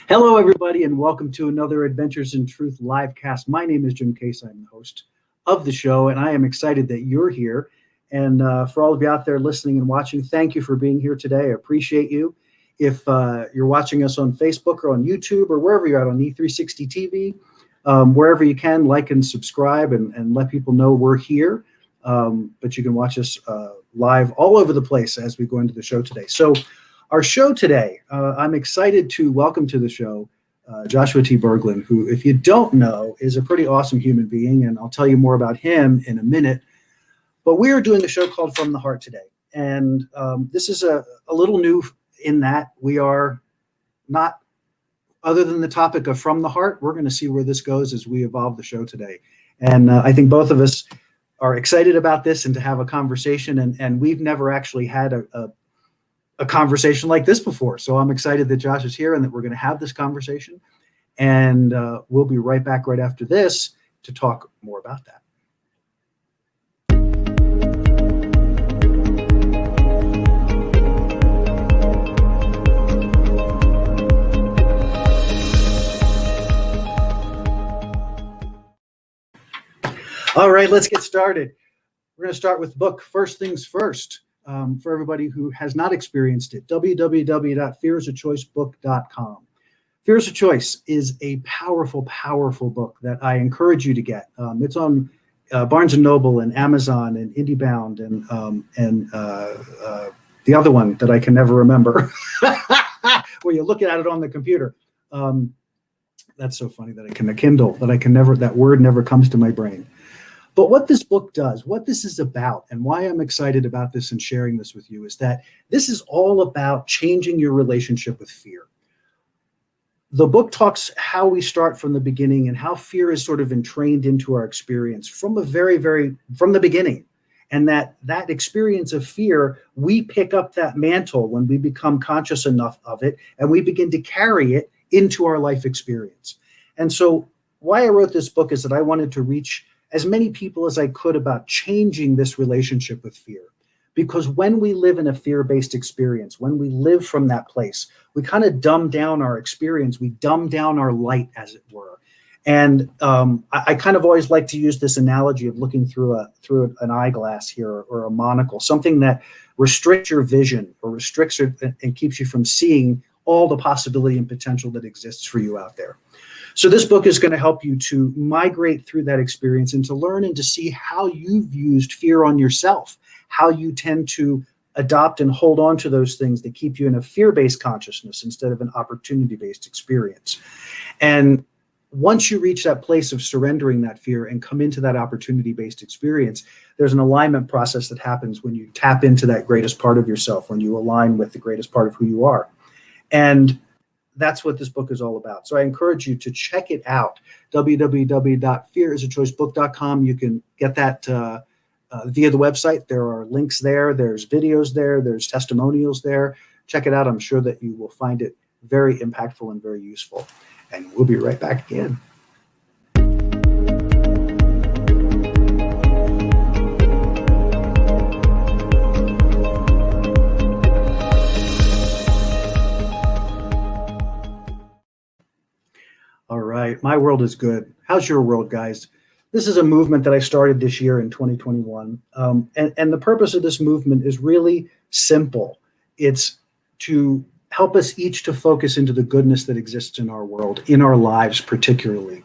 Hello, everybody, and welcome to another Adventures in Truth live cast. My name is Jim Case. I'm the host of the show, and I am excited that you're here. And for all of you out there listening and watching, thank you for being here today. I appreciate you. If you're watching us on Facebook or on YouTube or wherever you're at on E360 TV, wherever you can, like and subscribe and let people know we're here. But you can watch us live all over the place as we go into the show today. So our show today, I'm excited to welcome to the show Joshua T Berglan, who, if you don't know, is a pretty awesome human being, and I'll tell you more about him in a minute. But we are doing a show called From the Heart today, and this is a little new in that we are not, other than the topic of From the Heart, we're going to see where this goes as we evolve the show today. And I think both of us are excited about this and to have a conversation, and we've never actually had a conversation like this before. So I'm excited that Josh is here and that we're going to have this conversation. And we'll be right back right after this to talk more about that. All right, let's get started. We're going to start with the book. First things first. For everybody who has not experienced it, www.fearisAchoicebook.com. Fear is a Choice is a powerful, powerful book that I encourage you to get. It's on Barnes & Noble and Amazon and IndieBound and the other one that I can never remember, where you look at it on the computer. That's so funny that I can, a Kindle, that I can never, that word never comes to my brain. But what this book does, what this is about, and why I'm excited about this and sharing this with you is that this is all about changing your relationship with fear. The book talks how we start from the beginning and how fear is sort of entrained into our experience from from the beginning. And that experience of fear, we pick up that mantle when we become conscious enough of it, and we begin to carry it into our life experience. And so why I wrote this book is that I wanted to reach as many people as I could about changing this relationship with fear. Because when we live in a fear-based experience, when we live from that place, we kind of dumb down our experience. We dumb down our light, as it were. And I kind of always like to use this analogy of looking through an eyeglass here, or a monocle, something that restricts your vision or restricts it and keeps you from seeing all the possibility and potential that exists for you out there. So this book is going to help you to migrate through that experience and to learn and to see how you've used fear on yourself, how you tend to adopt and hold on to those things that keep you in a fear-based consciousness instead of an opportunity-based experience. And once you reach that place of surrendering that fear and come into that opportunity-based experience, there's an alignment process that happens when you tap into that greatest part of yourself, when you align with the greatest part of who you are. And that's what this book is all about. So I encourage you to check it out, www.fearisachoicebook.com. You can get that via the website. There are links there. There's videos there. There's testimonials there. Check it out. I'm sure that you will find it very impactful and very useful. And we'll be right back again. My world is good. How's your world, guys? This is a movement that I started this year in 2021. And the purpose of this movement is really simple. It's to help us each to focus into the goodness that exists in our world, in our lives particularly.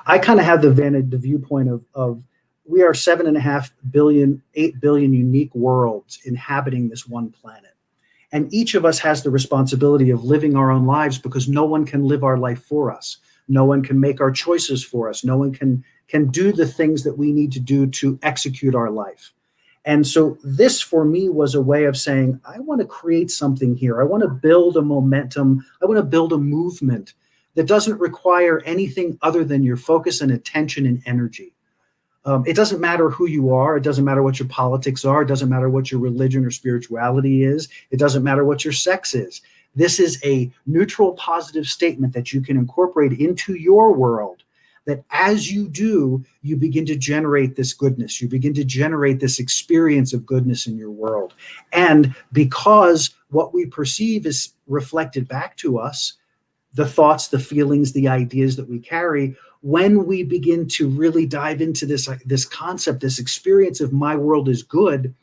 I kind of have the viewpoint of we are 7.5 billion, 8 billion unique worlds inhabiting this one planet. And each of us has the responsibility of living our own lives because no one can live our life for us. No one can make our choices for us. No one can do the things that we need to do to execute our life. And so this for me was a way of saying, I want to create something here. I want to build a momentum. I want to build a movement that doesn't require anything other than your focus and attention and energy. It doesn't matter who you are. It doesn't matter what your politics are. It doesn't matter what your religion or spirituality is. It doesn't matter what your sex is. This is a neutral, positive statement that you can incorporate into your world, that as you do, you begin to generate this goodness. You begin to generate this experience of goodness in your world. And because what we perceive is reflected back to us, the thoughts, the feelings, the ideas that we carry, when we begin to really dive into this concept, this experience of my world is good,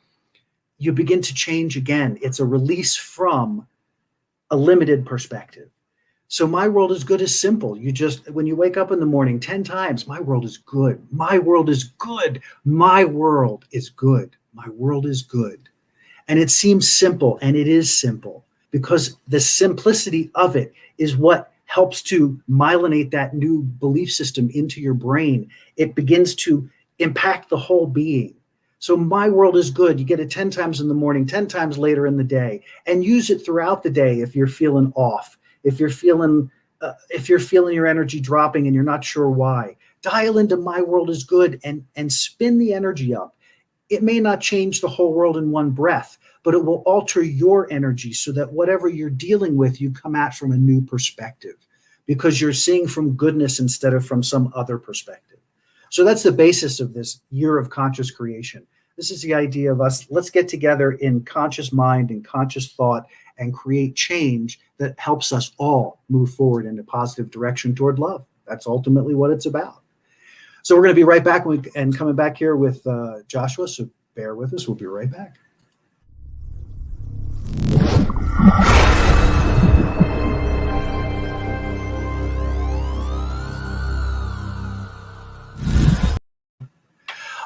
you begin to change again. It's a release from a limited perspective. So my world is good is simple. You just, when you wake up in the morning 10 times, my world is good. My world is good. My world is good. My world is good. And it seems simple, and it is simple, because the simplicity of it is what helps to myelinate that new belief system into your brain. It begins to impact the whole being. So my world is good. You get it 10 times in the morning, 10 times later in the day, and use it throughout the day if you're feeling off, if you're feeling your energy dropping and you're not sure why. Dial into my world is good and spin the energy up. It may not change the whole world in one breath, but it will alter your energy so that whatever you're dealing with, you come at from a new perspective, because you're seeing from goodness instead of from some other perspective. So that's the basis of this year of conscious creation. This is the idea of us, let's get together in conscious mind and conscious thought and create change that helps us all move forward in a positive direction toward love. That's ultimately what it's about. So we're going to be right back and coming back here with Joshua. So bear with us. We'll be right back.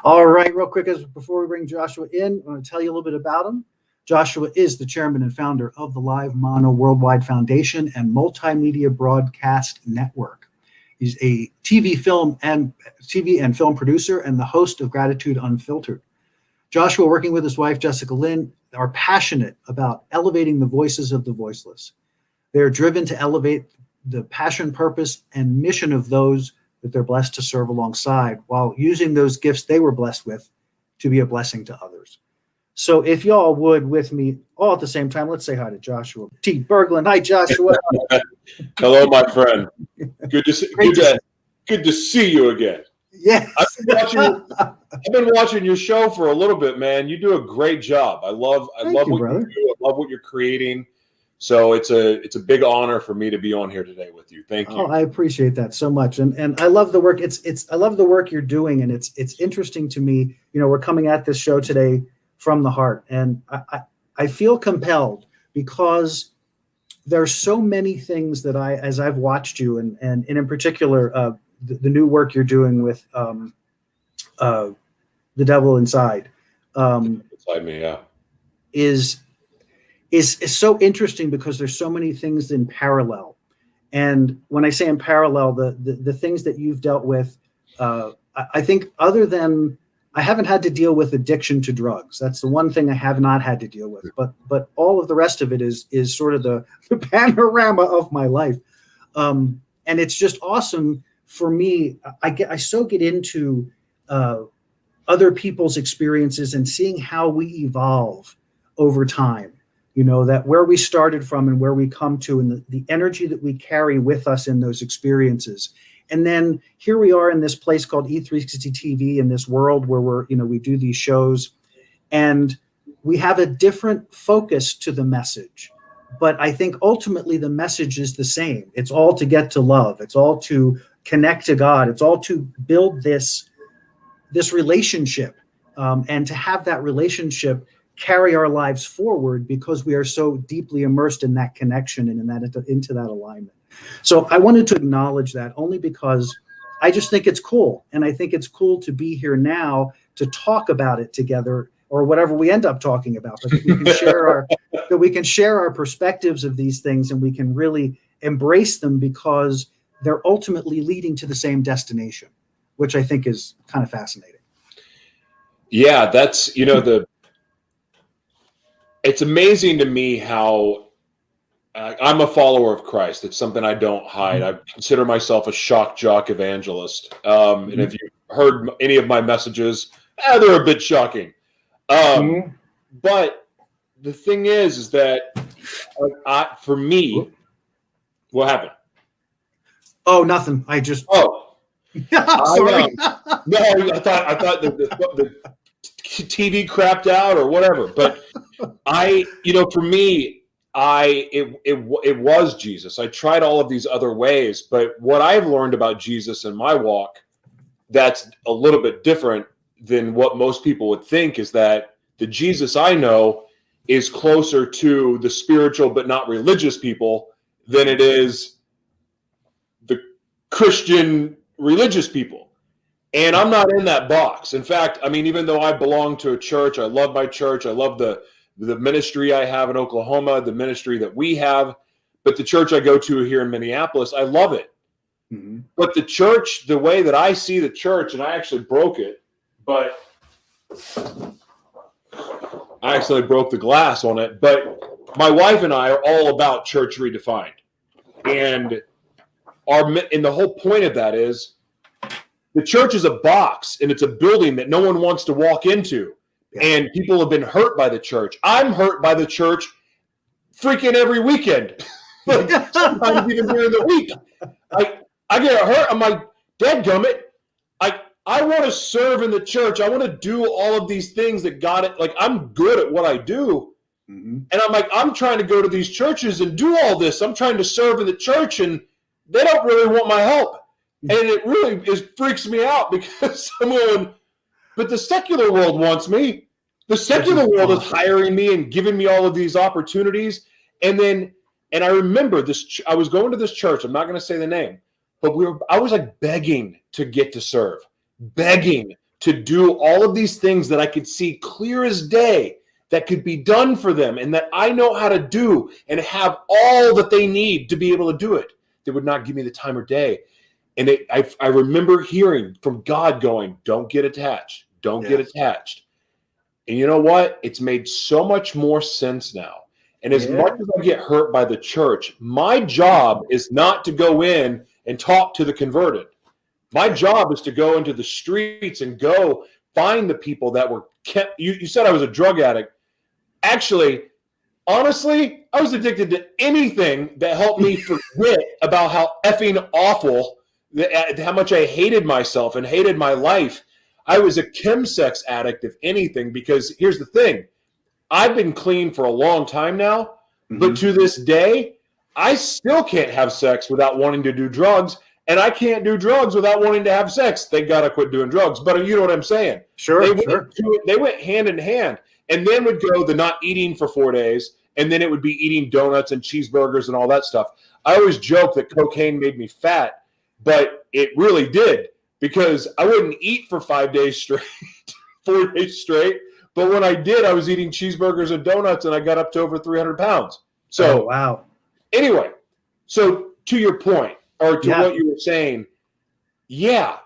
All right, real quick, before we bring Joshua in, I want to tell you a little bit about him. Joshua is the chairman and founder of the Live Mono Worldwide Foundation and Multimedia Broadcast Network. He's a TV and film producer and the host of Gratitude Unfiltered. Joshua, working with his wife, Jessica Linn, are passionate about elevating the voices of the voiceless. They're driven to elevate the passion, purpose, and mission of those that they're blessed to serve alongside, while using those gifts they were blessed with to be a blessing to others. So if y'all would, with me all at the same time, let's say hi to Joshua T Berglan. Hi, Joshua. Hello, my friend. Good to see you again. Yeah. I've been watching your show for a little bit, man. You do a great job. I love what you do. I love what you're creating. So it's a big honor for me to be on here today with you. Thank you. Oh, I appreciate that so much, and I love the work. I love the work you're doing, and it's interesting to me. You know, we're coming at this show today from the heart, and I feel compelled because there's so many things that as I've watched you, and in particular the new work you're doing with the devil inside. Inside me, yeah. Is so interesting because there's so many things in parallel. And when I say in parallel, the things that you've dealt with, I think other than I haven't had to deal with addiction to drugs. That's the one thing I have not had to deal with. But all of the rest of it is sort of the panorama of my life. And it's just awesome for me. I so get into other people's experiences and seeing how we evolve over time. You know, that where we started from and where we come to, and the energy that we carry with us in those experiences. And then here we are in this place called E360 TV, in this world where we do these shows, and we have a different focus to the message. But I think ultimately the message is the same. It's all to get to love. It's all to connect to God. It's all to build this relationship, and to have that relationship carry our lives forward because we are so deeply immersed in that connection and into that alignment. So I wanted to acknowledge that only because I just think it's cool. And I think it's cool to be here now to talk about it together, or whatever we end up talking about, but that we can share our perspectives of these things, and we can really embrace them because they're ultimately leading to the same destination, which I think is kind of fascinating. Yeah, that's, it's amazing to me how I'm a follower of Christ. It's something I don't hide. I consider myself a shock jock evangelist. And if you've heard any of my messages, they're a bit shocking. But the thing is that for me, what happened? Oh, nothing. I just. Oh, sorry. No, I thought the TV crapped out or whatever. But for me, it was Jesus. I tried all of these other ways, but what I've learned about Jesus in my walk that's a little bit different than what most people would think is that the Jesus I know is closer to the spiritual but not religious people than it is the Christian religious people. And I'm not in that box. In fact, I mean, even though I belong to a church, I love my church. I love the ministry I have in Oklahoma, the ministry that we have, but the church I go to here in Minneapolis, I love it. Mm-hmm. But the church, the way that I see the church, and I actually broke it, but I actually broke the glass on it. But my wife and I are all about church redefined. And the whole point of that is the church is a box, and it's a building that no one wants to walk into. Yeah. And people have been hurt by the church. I'm hurt by the church freaking every weekend. Like, sometimes even during the week. I get hurt. I'm like, dadgummit, I want to serve in the church. I want to do all of these things that God, like, I'm good at what I do. Mm-hmm. And I'm like, I'm trying to go to these churches and do all this. I'm trying to serve in the church, and they don't really want my help. And it really freaks me out because I'm going, but the secular world wants me. The secular world is hiring me and giving me all of these opportunities. And I remember this, I was going to this church. I'm not going to say the name, but I was like begging to get to serve, begging to do all of these things that I could see clear as day that could be done for them and that I know how to do and have all that they need to be able to do it. They would not give me the time or day. And I remember hearing from God going, don't get attached. Don't get attached. And you know what? It's made so much more sense now. And as much as I get hurt by the church, my job is not to go in and talk to the converted. My job is to go into the streets and go find the people that were kept. You said I was a drug addict. Actually, honestly, I was addicted to anything that helped me forget about how effing awful, how much I hated myself and hated my life. I was a chemsex addict, if anything, because here's the thing. I've been clean for a long time now, but to this day, I still can't have sex without wanting to do drugs, and I can't do drugs without wanting to have sex. They got to quit doing drugs, but you know what I'm saying? Sure, They went hand in hand, and then would go the not eating for 4 days, and then it would be eating donuts and cheeseburgers and all that stuff. I always joke that cocaine made me fat, but it really did, because I wouldn't eat for 5 days straight, 4 days straight. But when I did, I was eating cheeseburgers and donuts, and I got up to over 300 pounds. So, wow. Anyway, so to your point, or to what you were saying,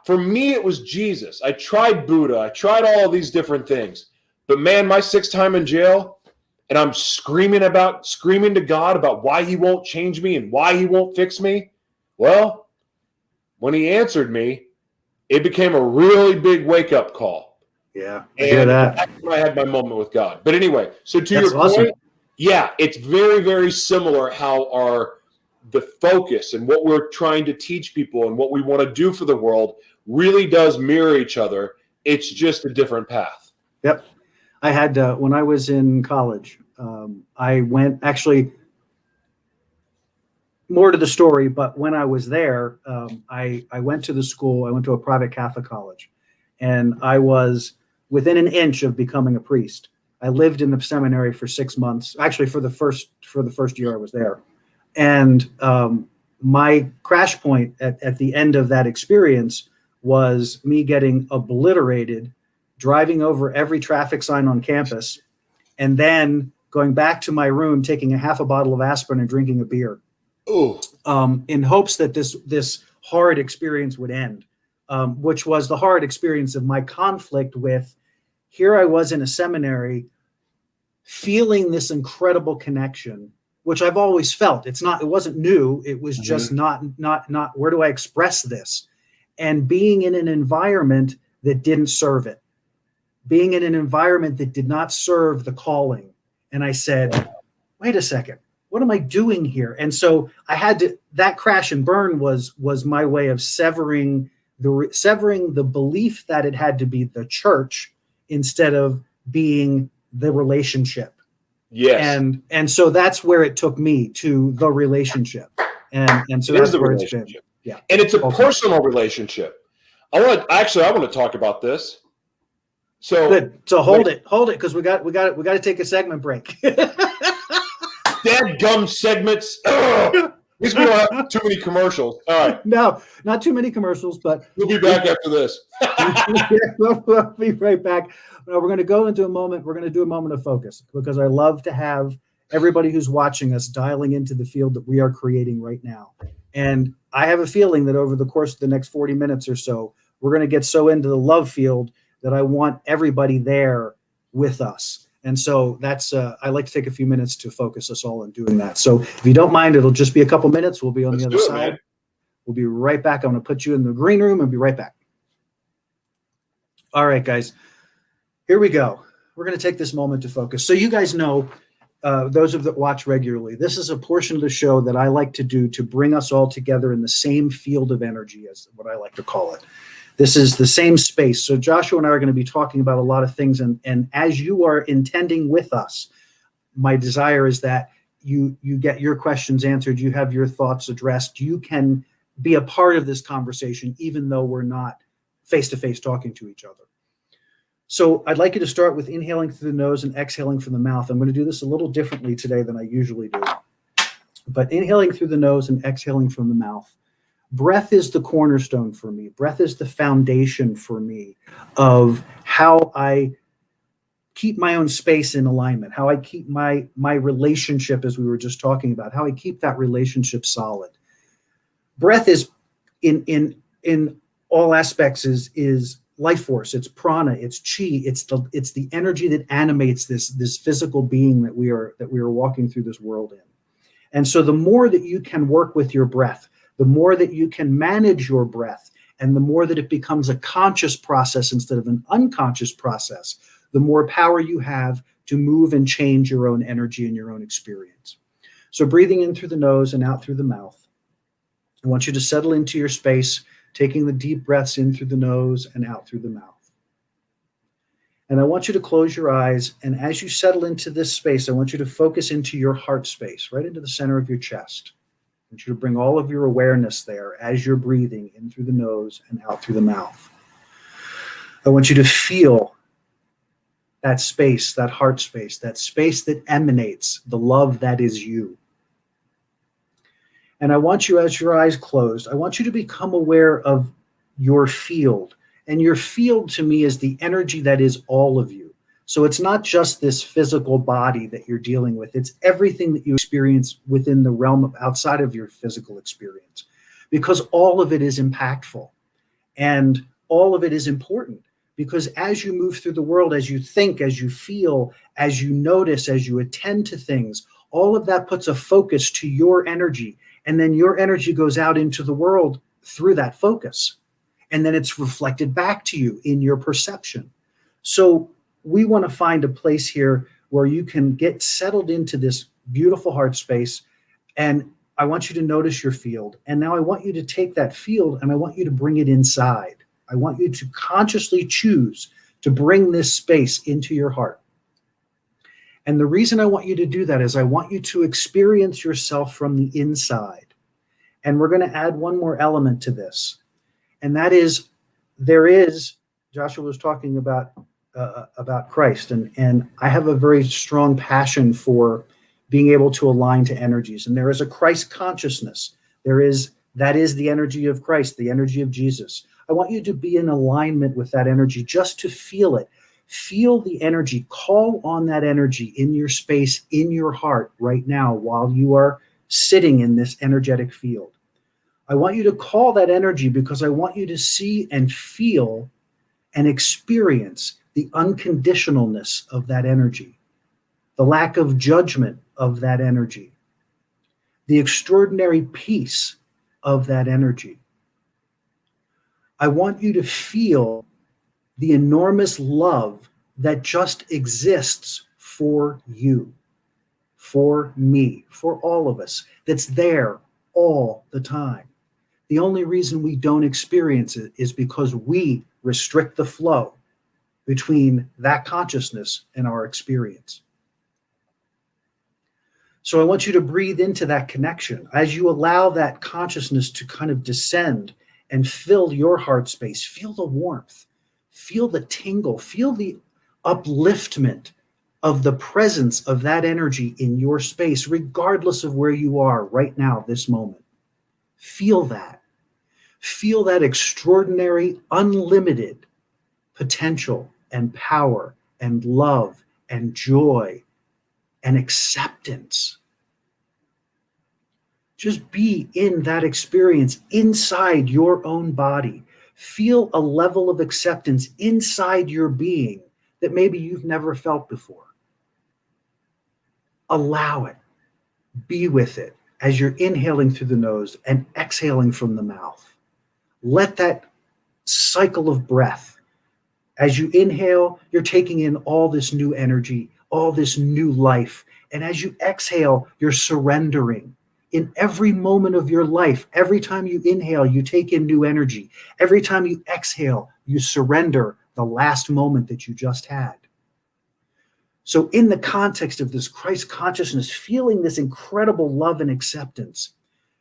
for me, it was Jesus. I tried Buddha. I tried all of these different things. But man, my 6th time in jail, and I'm screaming to God about why he won't change me and why he won't fix me. Well, when he answered me, it became a really big wake-up call. Yeah, I hear that. That's when I had my moment with God. But anyway, so to your point, it's very, very similar how the focus and what we're trying to teach people and what we want to do for the world really does mirror each other. It's just a different path. Yep. I had, when I was in college, I went, actually, more to the story, but when I was there, I went to the school. I went to a private Catholic college, and I was within an inch of becoming a priest. I lived in the seminary for 6 months, actually for the first year I was there. And my crash point at the end of that experience was me getting obliterated, driving over every traffic sign on campus, and then going back to my room, taking a half a bottle of aspirin and drinking a beer. In hopes that this horrid experience would end, which was the horrid experience of my conflict with, here I was in a seminary feeling this incredible connection, which I've always felt. It wasn't new. It was just not where do I express this? And being in an environment that didn't serve it, being in an environment that did not serve the calling. And I said, wait a second. What am I doing here? And so I had to, that crash and burn was my way of severing the belief that it had to be the church instead of being the relationship. Yes. And so that's where it took me, to the relationship. And so that's where it's been. Yeah. And it's a personal relationship. I want to talk about this. So good. So hold it, because we got to take a segment break. Dadgum segments. At least we don't have too many commercials. All right. No, not too many commercials, but we'll be back after this. We'll be right back. We're going to go into a moment. We're going to do a moment of focus, because I love to have everybody who's watching us dialing into the field that we are creating right now. And I have a feeling that over the course of the next 40 minutes or so, we're going to get so into the love field that I want everybody there with us. And so that's, I like to take a few minutes to focus us all on doing that. So if you don't mind, it'll just be a couple minutes. We'll be on the other side. Man. We'll be right back. I'm going to put you in the green room and be right back. All right, guys, here we go. We're going to take this moment to focus. So you guys know, those of that watch regularly, this is a portion of the show that I like to do to bring us all together in the same field of energy, as what I like to call it. This is the same space. So Joshua and I are going to be talking about a lot of things. And as you are intending with us, my desire is that you get your questions answered. You have your thoughts addressed. You can be a part of this conversation, even though we're not face-to-face talking to each other. So I'd like you to start with inhaling through the nose and exhaling from the mouth. I'm going to do this a little differently today than I usually do. But inhaling through the nose and exhaling from the mouth. Breath is the cornerstone for me. Breath is the foundation for me of how I keep my own space in alignment, how I keep my relationship, as we were just talking about, how I keep that relationship solid. Breath is in all aspects is life force. It's prana. It's chi. It's the energy that animates this physical being that we are walking through this world in. And so the more that you can work with your breath, the more that you can manage your breath, and the more that it becomes a conscious process instead of an unconscious process, the more power you have to move and change your own energy and your own experience. So breathing in through the nose and out through the mouth. I want you to settle into your space, taking the deep breaths in through the nose and out through the mouth. And I want you to close your eyes. And as you settle into this space, I want you to focus into your heart space, right into the center of your chest. I want you to bring all of your awareness there as you're breathing in through the nose and out through the mouth. I want you to feel that space, that heart space, that space that emanates the love that is you. And I want you, as your eyes closed, I want you to become aware of your field. And your field to me is the energy that is all of you. So it's not just this physical body that you're dealing with. It's everything that you experience within the realm of outside of your physical experience, because all of it is impactful and all of it is important. Because as you move through the world, as you think, as you feel, as you notice, as you attend to things, all of that puts a focus to your energy. And then your energy goes out into the world through that focus. And then it's reflected back to you in your perception. So we want to find a place here where you can get settled into this beautiful heart space. And I want you to notice your field. And now I want you to take that field and I want you to bring it inside. I want you to consciously choose to bring this space into your heart. And the reason I want you to do that is I want you to experience yourself from the inside. And we're going to add one more element to this. And that is, Joshua was talking about Christ, and I have a very strong passion for being able to align to energies. And there is a Christ consciousness. That is the energy of Christ, the energy of Jesus. I want you to be in alignment with that energy, just to feel it. Feel the energy. Call on that energy in your space, in your heart right now while you are sitting in this energetic field. I want you to call that energy because I want you to see and feel and experience the unconditionalness of that energy, the lack of judgment of that energy, the extraordinary peace of that energy. I want you to feel the enormous love that just exists for you, for me, for all of us, that's there all the time. The only reason we don't experience it is because we restrict the flow between that consciousness and our experience. So I want you to breathe into that connection as you allow that consciousness to kind of descend and fill your heart space. Feel the warmth, feel the tingle, feel the upliftment of the presence of that energy in your space, regardless of where you are right now, this moment. Feel that. Feel that extraordinary, unlimited potential and power and love and joy and acceptance. Just be in that experience inside your own body. Feel a level of acceptance inside your being that maybe you've never felt before. Allow it. Be with it as you're inhaling through the nose and exhaling from the mouth. Let that cycle of breath. As you inhale, you're taking in all this new energy, all this new life. And as you exhale, you're surrendering. In every moment of your life, every time you inhale, you take in new energy. Every time you exhale, you surrender the last moment that you just had. So in the context of this Christ consciousness, feeling this incredible love and acceptance,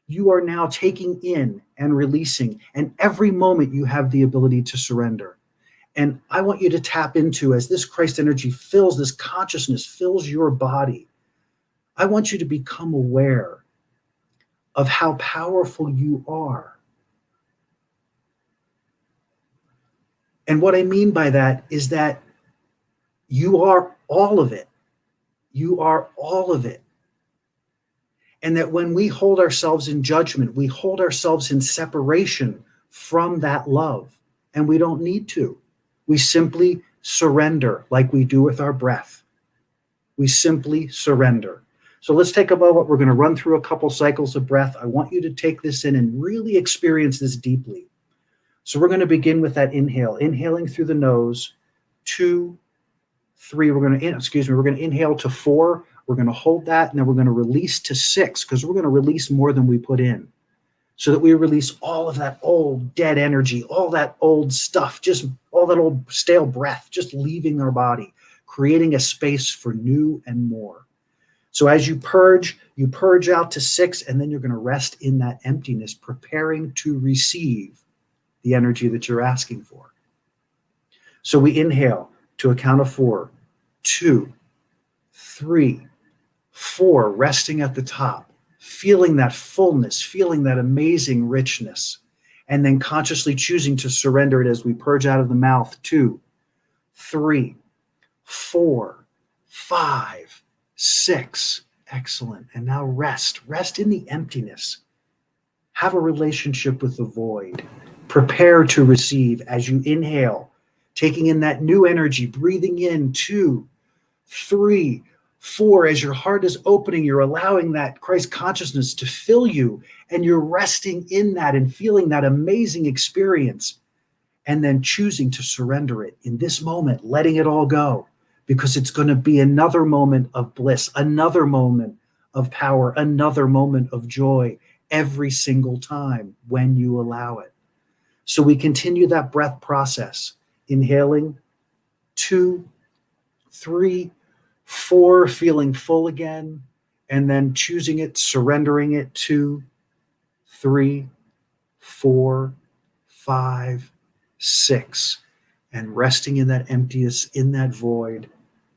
you are now taking in and releasing. And every moment you have the ability to surrender. And I want you to tap into, as this Christ energy fills, this consciousness fills your body, I want you to become aware of how powerful you are. And what I mean by that is that you are all of it. You are all of it. And that when we hold ourselves in judgment, we hold ourselves in separation from that love. And we don't need to. We simply surrender like we do with our breath. We simply surrender. So let's take a moment. We're going to run through a couple cycles of breath. I want you to take this in and really experience this deeply. So we're going to begin with that inhale, inhaling through the nose, 2, 3. We're going to inhale to 4. We're going to hold that, and then we're going to release to 6, because we're going to release more than we put in, so that we release all of that old dead energy, all that old stuff, just all that old stale breath, just leaving our body, creating a space for new and more. So as you purge out to 6, and then you're going to rest in that emptiness, preparing to receive the energy that you're asking for. So we inhale to a count of 4, 2, 3, 4, resting at the top, feeling that fullness, feeling that amazing richness, and then consciously choosing to surrender it as we purge out of the mouth. 2, 3, 4, 5, 6. Excellent. And now rest in the emptiness. Have a relationship with the void. Prepare to receive as you inhale, taking in that new energy, breathing in 2, 3, 4. As your heart is opening, you're allowing that Christ consciousness to fill you, and you're resting in that and feeling that amazing experience, and then choosing to surrender it in this moment, letting it all go. Because it's going to be another moment of bliss, another moment of power, another moment of joy every single time when you allow it. So we continue that breath process, inhaling 2, 3, 4, feeling full again, and then choosing it, surrendering it, 2, 3, 4, 5, 6, and resting in that emptiness, in that void,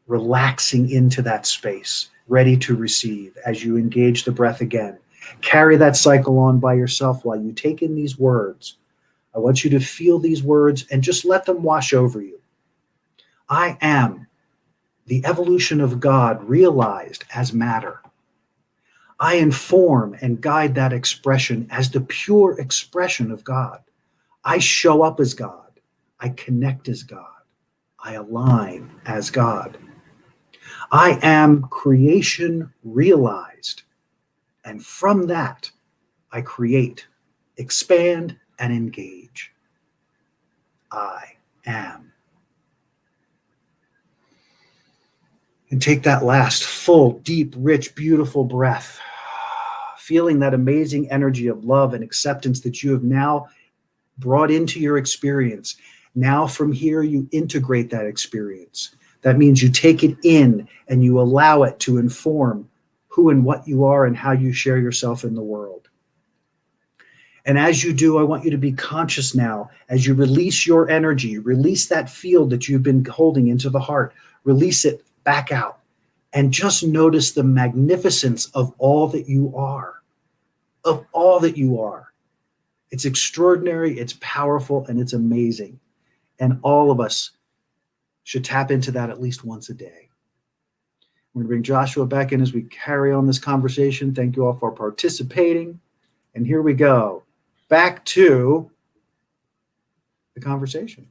relaxing into that space, ready to receive as you engage the breath again. Carry that cycle on by yourself while you take in these words. I want you to feel these words and just let them wash over you. I am the evolution of God realized as matter. I inform and guide that expression as the pure expression of God. I show up as God. I connect as God. I align as God. I am creation realized. And from that, I create, expand, and engage. I am. And take that last full, deep, rich, beautiful breath, feeling that amazing energy of love and acceptance that you have now brought into your experience. Now from here, you integrate that experience. That means you take it in and you allow it to inform who and what you are and how you share yourself in the world. And as you do, I want you to be conscious now as you release your energy, release that field that you've been holding into the heart, release it back out, and just notice the magnificence of all that you are, of all that you are. It's extraordinary, it's powerful, and it's amazing. And all of us should tap into that at least once a day. We're going to bring Joshua back in as we carry on this conversation. Thank you all for participating. And here we go. Back to the conversation.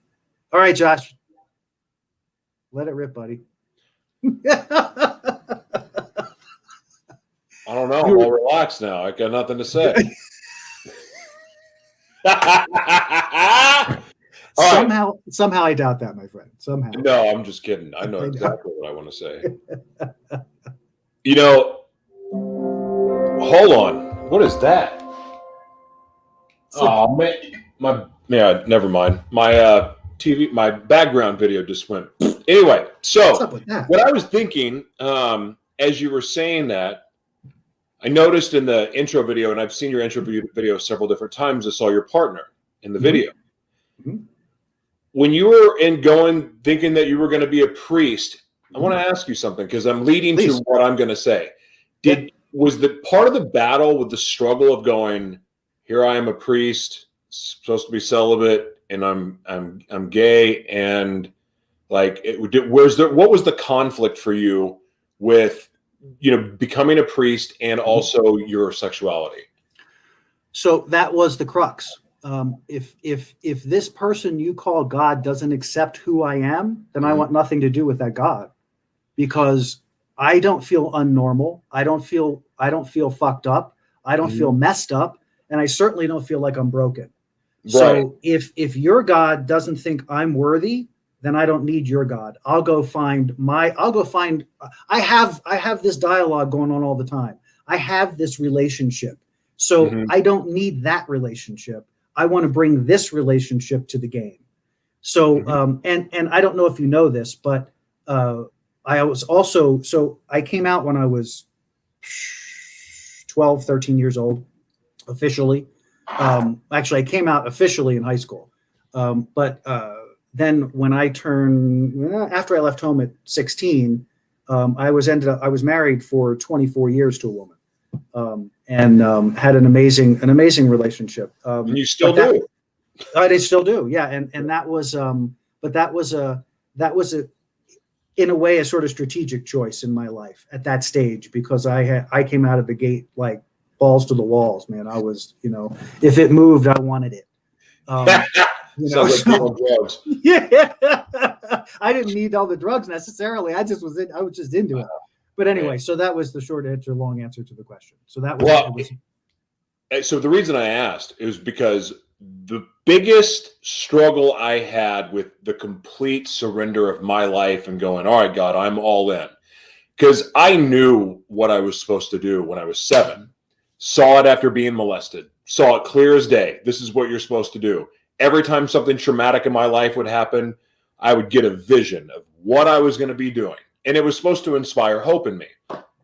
All right, Josh. Let it rip, buddy. I don't know. I'm all relaxed now. I got nothing to say. Somehow I doubt that, my friend. Somehow. No, I'm just kidding. I know exactly what I want to say. You know, hold on. What is that? Oh man, never mind. My TV, my background video just went. Anyway, so what I was thinking, as you were saying that, I noticed in the intro video, and I've seen your intro video several different times. I saw your partner in the video. Mm-hmm. When you were thinking that you were going to be a priest, I want to ask you something because I'm leading to what I'm going to say. Was the part of the battle with the struggle of going, here I am a priest, supposed to be celibate, and I'm gay, and like, what was the conflict for you with, becoming a priest and also your sexuality? So that was the crux. If this person you call God doesn't accept who I am, then I want nothing to do with that God, because I don't feel unnormal. I don't feel fucked up. I don't feel messed up, and I certainly don't feel like I'm broken. Right. So if your God doesn't think I'm worthy, then I don't need your God. I have this dialogue going on all the time. I have this relationship. So I don't need that relationship. I want to bring this relationship to the game. So, and I don't know if you know this, but I came out when I was 12, 13 years old, officially. Actually, I came out officially in high school. But then when I after I left home at 16, I was married for 24 years to a woman. And had an amazing relationship. And you still do? I still do, yeah. And that was, but that was in a way a sort of strategic choice in my life at that stage, because I came out of the gate like balls to the walls, man. I was, if it moved, I wanted it. Sounds like drugs. Yeah, I didn't need all the drugs necessarily. I was just into it. But anyway, so that was the short answer, long answer to the question. So that was. So the reason I asked is because the biggest struggle I had with the complete surrender of my life and going, all right, God, I'm all in. Because I knew what I was supposed to do when I was 7. Saw it after being molested. Saw it clear as day. This is what you're supposed to do. Every time something traumatic in my life would happen, I would get a vision of what I was going to be doing. And it was supposed to inspire hope in me.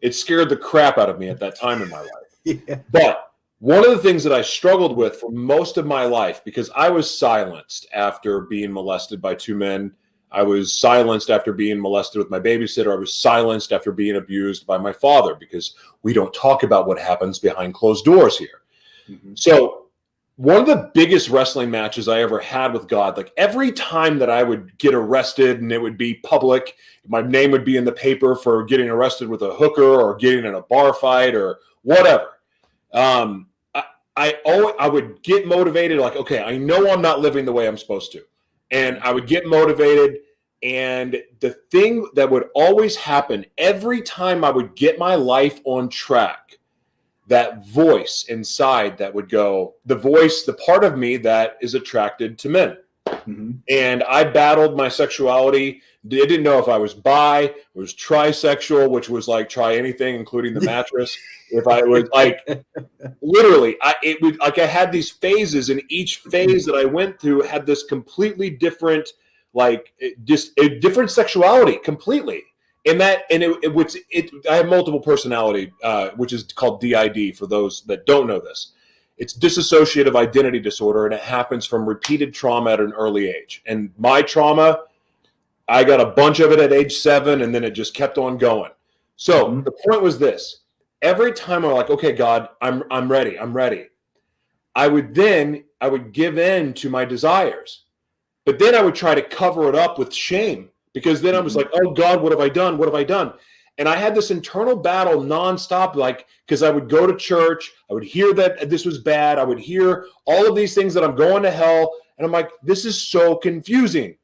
It scared the crap out of me at that time in my life. Yeah. But One of the things that I struggled with for most of my life, because I was silenced after being molested by two men. I was silenced after being molested with my babysitter. I was silenced after being abused by my father, because we don't talk about what happens behind closed doors here. Mm-hmm. So one of the biggest wrestling matches I ever had with God, like every time that I would get arrested and it would be public, my name would be in the paper for getting arrested with a hooker or getting in a bar fight or whatever. I would get motivated, like, okay, I know I'm not living the way I'm supposed to. And I would get motivated. And the thing that would always happen every time I would get my life on track, that voice inside that would go, the voice, the part of me that is attracted to men. Mm-hmm. And I battled my sexuality. I didn't know if I was bi, I was trisexual, which was like try anything, including the mattress. If I was like, literally, I had these phases, and each phase that I went through had this completely different, like just a different sexuality completely. I have multiple personality, which is called DID for those that don't know this. It's dissociative identity disorder, and it happens from repeated trauma at an early age. And my trauma, I got a bunch of it at age 7, and then it just kept on going. So the point was this. Every time I'm like, okay, God, I'm ready. I would give in to my desires. But then I would try to cover it up with shame, because then I was like, oh God, what have I done? What have I done? And I had this internal battle nonstop, like, because I would go to church, I would hear that this was bad, I would hear all of these things that I'm going to hell, and I'm like, this is so confusing.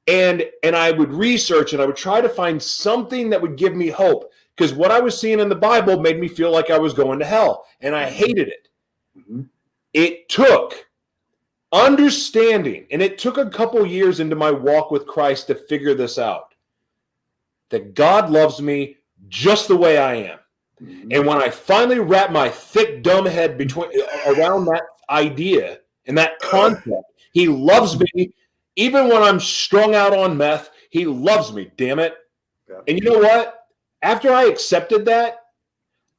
And I would research, and I would try to find something that would give me hope, because what I was seeing in the Bible made me feel like I was going to hell, and I hated it. Mm-hmm. It took understanding, and it took a couple years into my walk with Christ to figure this out, that God loves me just the way I am. Mm-hmm. And when I finally wrapped my thick, dumb head around that idea and that concept, he loves me. Even when I'm strung out on meth, he loves me, damn it. Yeah. And you know what? After I accepted that,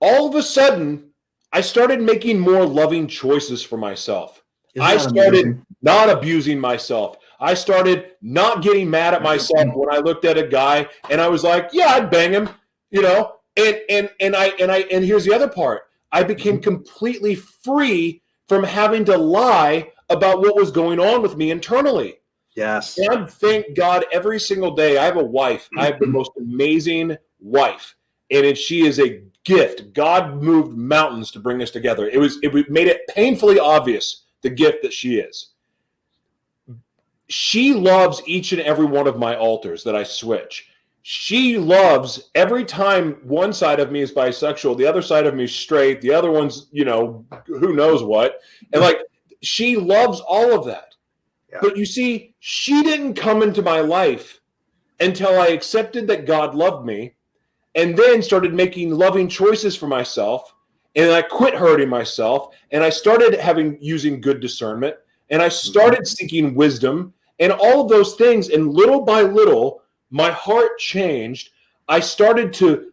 all of a sudden, I started making more loving choices for myself. I started not abusing myself. I started not getting mad at myself when I looked at a guy and I was like, yeah, I'd bang him, you know. And here's the other part. I became completely free from having to lie about what was going on with me internally. Yes. And I thank God every single day. I have a wife. I have the most amazing wife, and she is a gift. God moved mountains to bring us together. It made it painfully obvious the gift that she is. She loves each and every one of my altars that I switch. She loves every time one side of me is bisexual, the other side of me is straight, the other one's, you know, who knows what. And like, she loves all of that. Yeah. But you see, she didn't come into my life until I accepted that God loved me, and then started making loving choices for myself. And I quit hurting myself, and I started using good discernment, and I started seeking wisdom and all of those things. And little by little, my heart changed. I started to,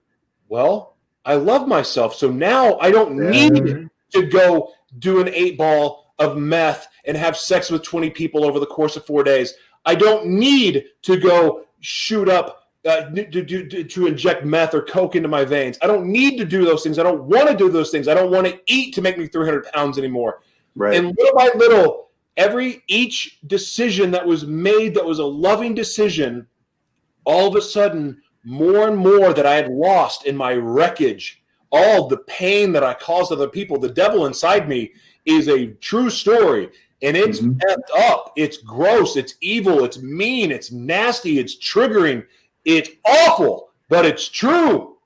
I love myself. So now I don't need to go do an 8-ball of meth and have sex with 20 people over the course of 4 days. I don't need to go shoot up to inject meth or coke into my veins. I don't need to do those things. I don't want to do those things. I don't want to eat to make me 300 pounds anymore. Right. And little by little, each decision that was made that was a loving decision, all of a sudden, more and more that I had lost in my wreckage, all the pain that I caused other people, the devil inside me is a true story. And it's effed up. It's gross. It's evil. It's mean. It's nasty. It's triggering. It's awful, but it's true.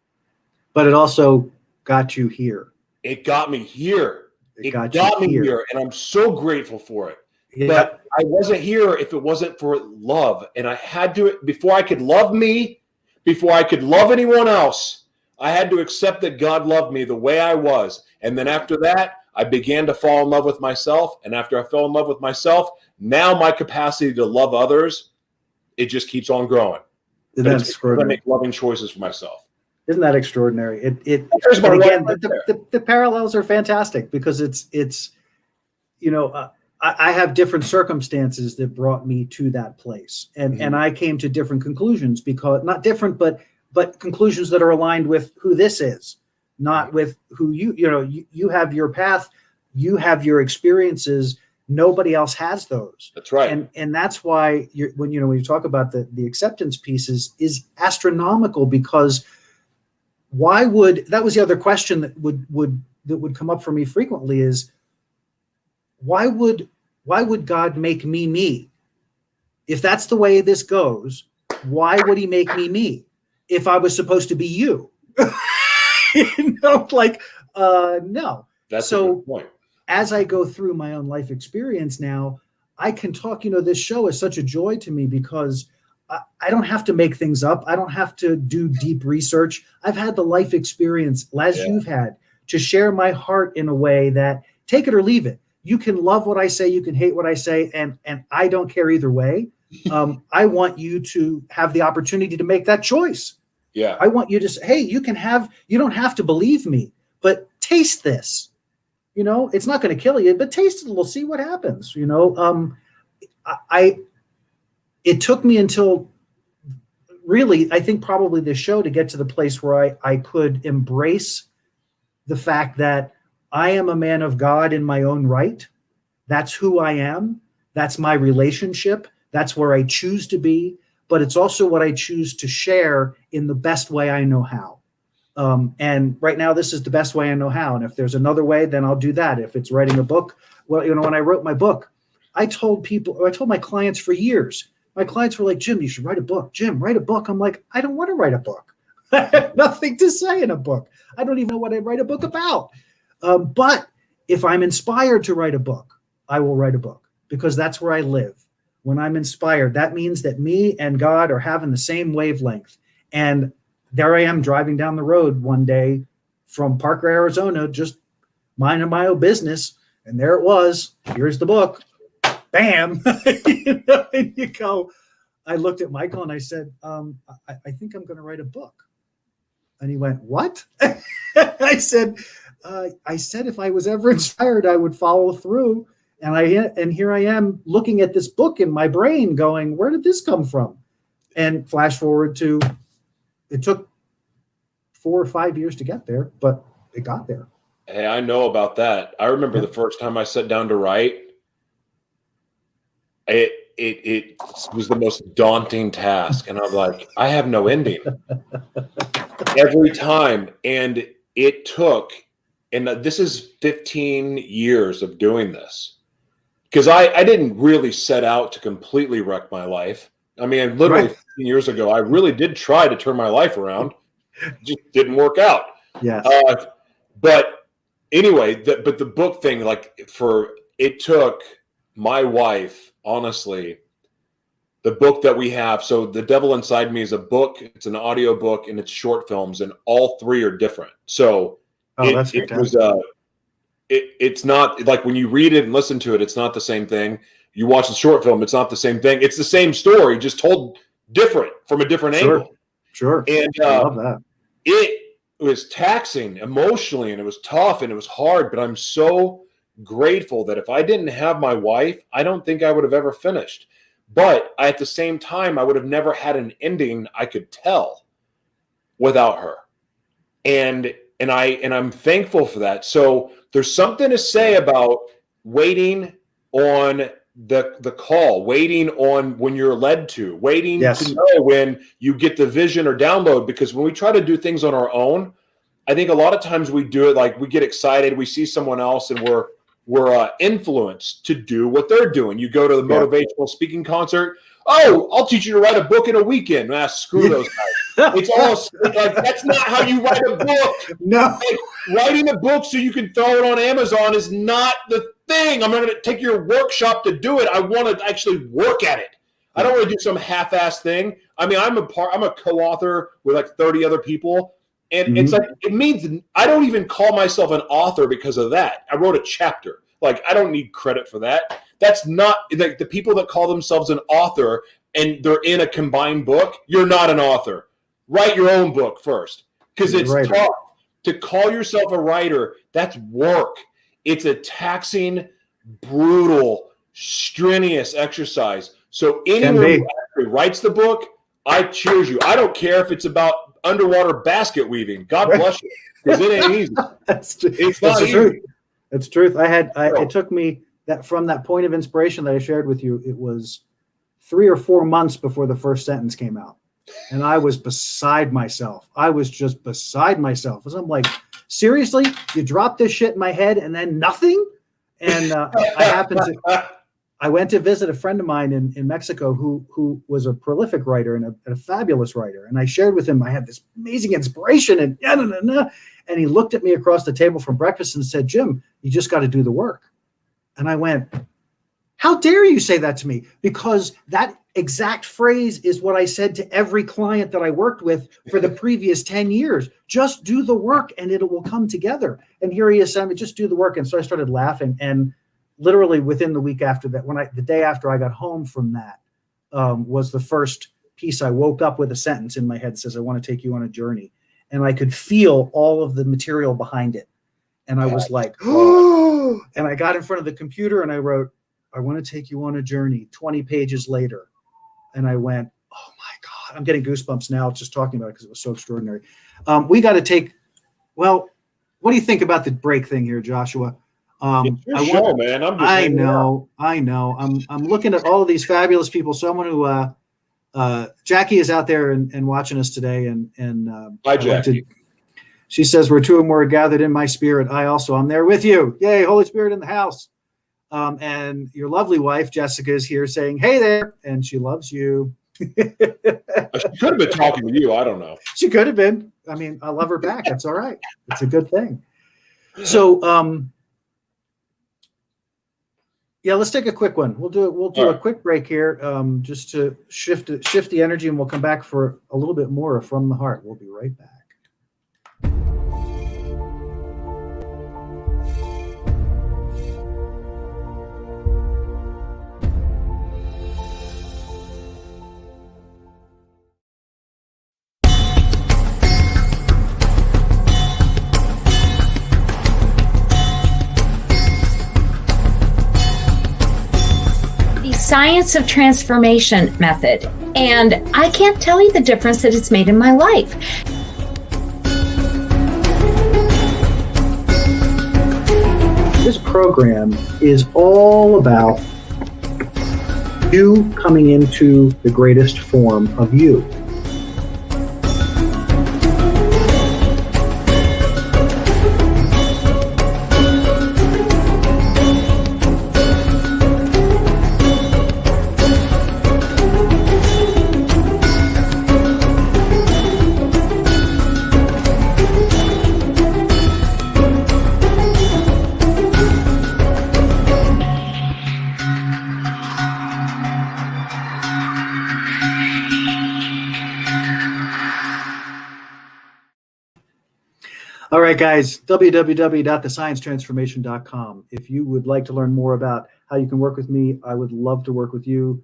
But it also got you here. It got me here. It got me here, and I'm so grateful for it. Yeah. But I wasn't here if it wasn't for love. And I had to, before I could love me, before I could love anyone else, I had to accept that God loved me the way I was. And then after that, I began to fall in love with myself. And after I fell in love with myself, now my capacity to love others, it just keeps on growing. That's I make loving choices for myself. Isn't that extraordinary? And again, the parallels are fantastic because it's I have different circumstances that brought me to that place, and I came to different conclusions because not different, but conclusions that are aligned with who this is, not with who you have your path, you have your experiences. Nobody else has those. That's right. And that's why when you talk about the acceptance pieces is astronomical, because that was the other question that would come up for me frequently is why would God make me? If that's the way this goes, why would he make me if I was supposed to be you? No. That's a good point. As I go through my own life experience now, I can talk, this show is such a joy to me because I don't have to make things up. I don't have to do deep research. I've had the life experience, as you've had, to share my heart in a way that take it or leave it. You can love what I say, you can hate what I say, and I don't care either way. I want you to have the opportunity to make that choice. Yeah. I want you to say, hey, you don't have to believe me, but taste this. It's not going to kill you, but taste it. We'll see what happens. It took me until really, I think probably this show to get to the place where I could embrace the fact that I am a man of God in my own right. That's who I am. That's my relationship. That's where I choose to be, but it's also what I choose to share in the best way I know how. And right now, this is the best way I know how. And if there's another way, then I'll do that. If it's writing a book, well, when I wrote my book, I told my clients for years, my clients were like, Jim, you should write a book. Jim, write a book. I'm like, I don't want to write a book. I have nothing to say in a book. I don't even know what I'd write a book about. But if I'm inspired to write a book, I will write a book because that's where I live. When I'm inspired, that means that me and God are having the same wavelength. And there I am driving down the road one day from Parker, Arizona, just minding my own business. And there it was. Here's the book. Bam. And you go. I looked at Michael and I said, I think I'm going to write a book. And he went, what? I said, if I was ever inspired, I would follow through. And here I am looking at this book in my brain going, where did this come from? And flash forward to, it took 4 or 5 years to get there, but it got there. Hey, I know about that. I remember the first time I sat down to write, it was the most daunting task. And I was like, I have no ending every time. And it took, and this is 15 years of doing this, because I didn't really set out to completely wreck my life. I mean, literally 15 years ago, I really did try to turn my life around. It just didn't work out. Yes. But anyway, the book thing, it took my wife, honestly, the book that we have. So The Devil Inside Me is a book. It's an audio book and it's short films, and all 3 are different. So that's fantastic. It's not like when you read it and listen to it, it's not the same thing. You watch the short film, it's not the same thing. It's the same story, just told different from a different angle. Sure. And I love that. It was taxing emotionally, and it was tough, and it was hard. But I'm so grateful that if I didn't have my wife, I don't think I would have ever finished. But at the same time, I would have never had an ending I could tell without her. And I'm thankful for that. So there's something to say about waiting on the call, waiting on when you're led to, waiting to know when you get the vision or download. Because when we try to do things on our own, I think a lot of times we do it like we get excited, we see someone else, and we're influenced to do what they're doing. You go to the motivational speaking concert. Oh, I'll teach you to write a book in a weekend. Screw those guys. It's all like, that's not how you write a book. No, like, writing a book so you can throw it on Amazon is not the thing. I'm not going to take your workshop to do it. I want to actually work at it. I don't want to do some half-ass thing. I mean, I'm a co-author with like 30 other people. And it's like, it means I don't even call myself an author because of that. I wrote a chapter. Like, I don't need credit for that. That's not like the people that call themselves an author and they're in a combined book. You're not an author. Write your own book first. because it's tough. To call yourself a writer, that's work. It's a taxing, brutal, strenuous exercise. So anyone who actually writes the book, I cheers you. I don't care if it's about underwater basket weaving. God bless you, because it ain't easy. It's not easy. Truth. It's truth. It took me from that point of inspiration that I shared with you. It was 3 or 4 months before the first sentence came out. And I was beside myself. I was just beside myself. Because I'm like, seriously, you dropped this shit in my head and then nothing? And I went to visit a friend of mine in Mexico who was a prolific writer and a fabulous writer. And I shared with him, I had this amazing inspiration and and he looked at me across the table from breakfast and said, Jim, you just got to do the work. And I went, how dare you say that to me? Because that exact phrase is what I said to every client that I worked with for the previous 10 years. Just do the work and it will come together. And here he is saying, just do the work. And so I started laughing. And literally within the week after that, the day after I got home from that, was the first piece. I woke up with a sentence in my head that says, I want to take you on a journey. And I could feel all of the material behind it. And I was like, oh, and I got in front of the computer and I wrote, I want to take you on a journey 20 pages later. And I went, oh my God, I'm getting goosebumps now just talking about it because it was so extraordinary. We got to take, well, what do you think about the break thing here, Joshua? It's your show, man. I know. I'm looking at all of these fabulous people. Someone who, Jackie is out there and watching us today. And hi, Jackie. She says, where 2 or more are gathered in my spirit, I'm there with you. Yay, Holy Spirit in the house. And your lovely wife, Jessica, is here saying, hey there, and she loves you. She could have been talking to you. I don't know. She could have been. I mean, I love her back. That's all right. It's a good thing. So, yeah, let's take a quick one. We'll do a quick break here, just to shift the energy, and we'll come back for a little bit more From the Heart. We'll be right back. Science of Transformation method, and I can't tell you the difference that it's made in my life. This program is all about you coming into the greatest form of you. All right, guys, www.thesciencetransformation.com. If you would like to learn more about how you can work with me, I would love to work with you.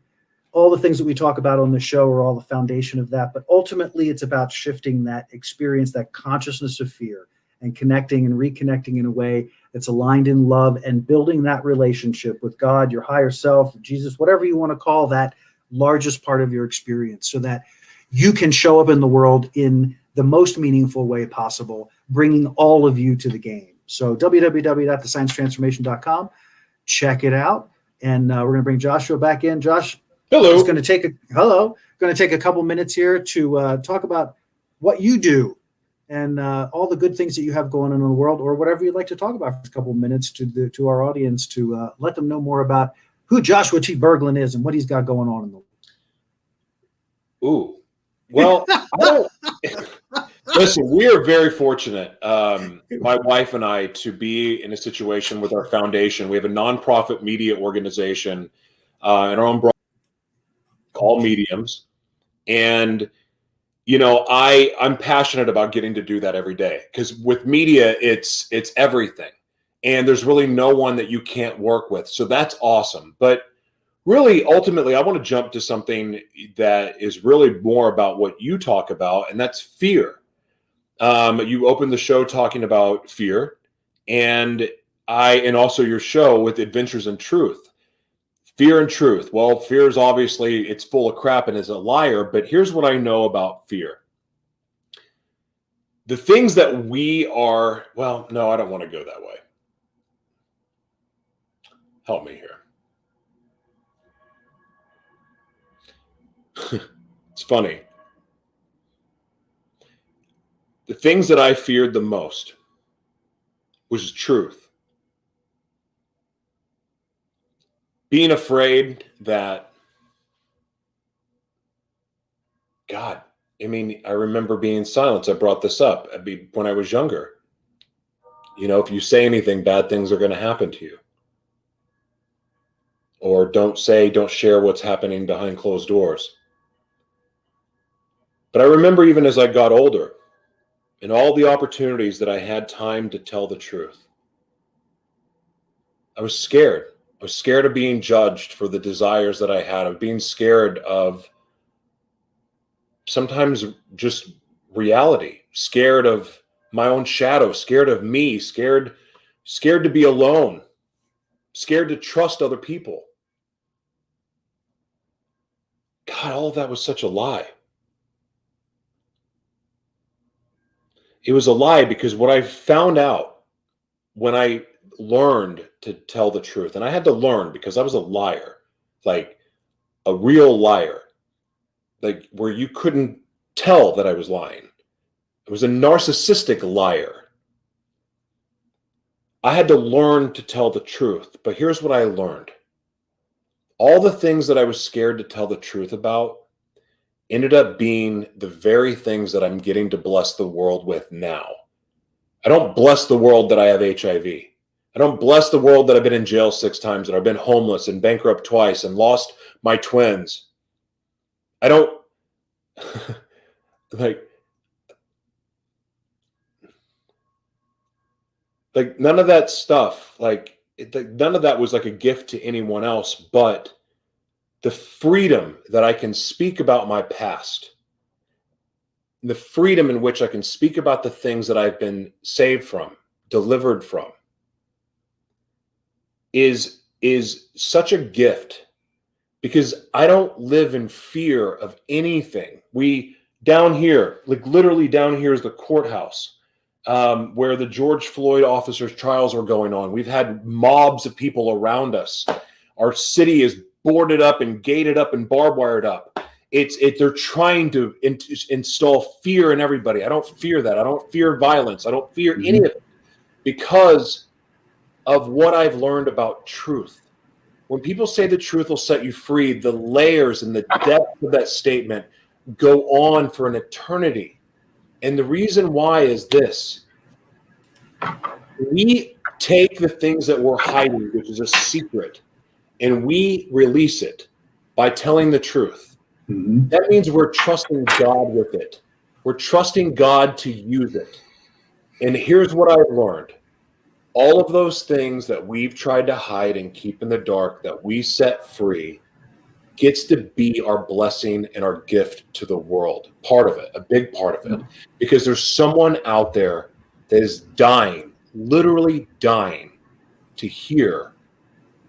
All the things that we talk about on the show are all the foundation of that. But ultimately, it's about shifting that experience, that consciousness of fear, and connecting and reconnecting in a way that's aligned in love and building that relationship with God, your higher self, Jesus, whatever you want to call that largest part of your experience, so that you can show up in the world in the most meaningful way possible, bringing all of you to the game. So www.thesciencetransformation.com. Check it out. And we're going to bring Joshua back in. Josh, hello. Is going to take a couple minutes here to talk about what you do and all the good things that you have going on in the world, or whatever you'd like to talk about for a couple of minutes to our audience, to let them know more about who Joshua T Berglan is and what he's got going on in the world. Ooh. Well, listen, we are very fortunate, my wife and I, to be in a situation with our foundation. We have a nonprofit media organization in our own called Mediums. And, you know, I'm passionate about getting to do that every day, because with media, it's everything. And there's really no one that you can't work with. So that's awesome. But really, ultimately, I want to jump to something that is really more about what you talk about, and that's fear. You opened the show talking about fear, and also your show with Adventures in Truth. Fear and truth. Well, fear is obviously, it's full of crap and is a liar, but here's what I know about fear. The things that we are, well, no, I don't want to go that way. Help me here. It's funny. The things that I feared the most was truth. Being afraid that, God, I mean, I remember being silenced. I brought this up when I was younger. You know, if you say anything, bad things are going to happen to you. Or don't share what's happening behind closed doors. But I remember even as I got older and all the opportunities that I had time to tell the truth, I was scared. I was scared of being judged for the desires that I had, of being scared of sometimes just reality, scared of my own shadow, scared of me, scared to be alone, scared to trust other people. God, all of that was such a lie. It was a lie because what I found out when I learned to tell the truth, and I had to learn because I was a liar, like a real liar, like where you couldn't tell that I was lying. I was a narcissistic liar. I had to learn to tell the truth, but here's what I learned. All the things that I was scared to tell the truth about ended up being the very things that I'm getting to bless the world with now. I don't bless the world that I have HIV. I don't bless the world that I've been in jail 6 times, that I've been homeless and bankrupt twice and lost my twins. I don't like none of that stuff, none of that was like a gift to anyone else, but the freedom that I can speak about my past, the freedom in which I can speak about the things that I've been saved from, delivered from, is such a gift because I don't live in fear of anything. Down here, like literally down here is the courthouse where the George Floyd officers' trials are going on. We've had mobs of people around us. Our city is boarded up and gated up and barbed wired up. They're trying to install fear in everybody. I don't fear that. I don't fear violence. I don't fear any of it because of what I've learned about truth. When people say the truth will set you free, the layers and the depth of that statement go on for an eternity. And the reason why is this. We take the things that we're hiding, which is a secret, and we release it by telling the truth. Mm-hmm. That means we're trusting God with it. We're trusting God to use it. And here's what I've learned. All of those things that we've tried to hide and keep in the dark that we set free gets to be our blessing and our gift to the world. Part of it, a big part of it. Because there's someone out there that is dying, literally dying, to hear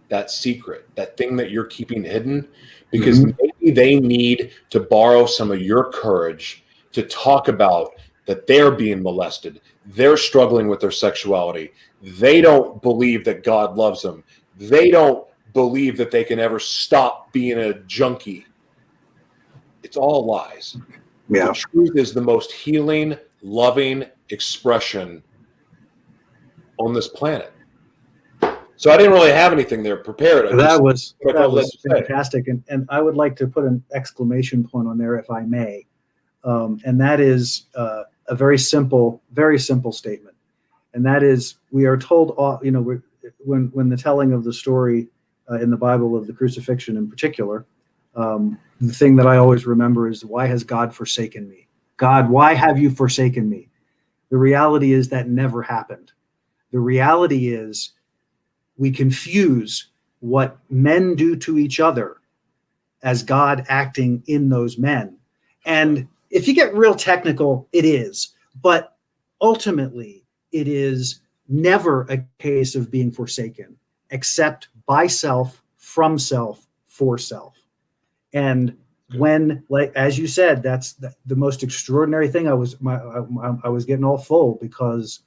that secret, that thing that you're keeping hidden, because maybe they need to borrow some of your courage to talk about that they're being molested, they're struggling with their sexuality, they don't believe that God loves them, they don't believe that they can ever stop being a junkie. It's all lies. Yeah. The truth is the most healing, loving expression on this planet. So I didn't really have anything there prepared. That was fantastic. And I would like to put an exclamation point on there, if I may. And that is a very simple statement. And that is, we are told, when the telling of the story in the Bible of the crucifixion in particular, the thing that I always remember is, why has God forsaken me? God, why have you forsaken me? The reality is that never happened. The reality is we confuse what men do to each other as God acting in those men. And if you get real technical, it is. But ultimately, it is never a case of being forsaken, except by self, from self, for self. And when, like as you said, that's the most extraordinary thing. I was getting all full, because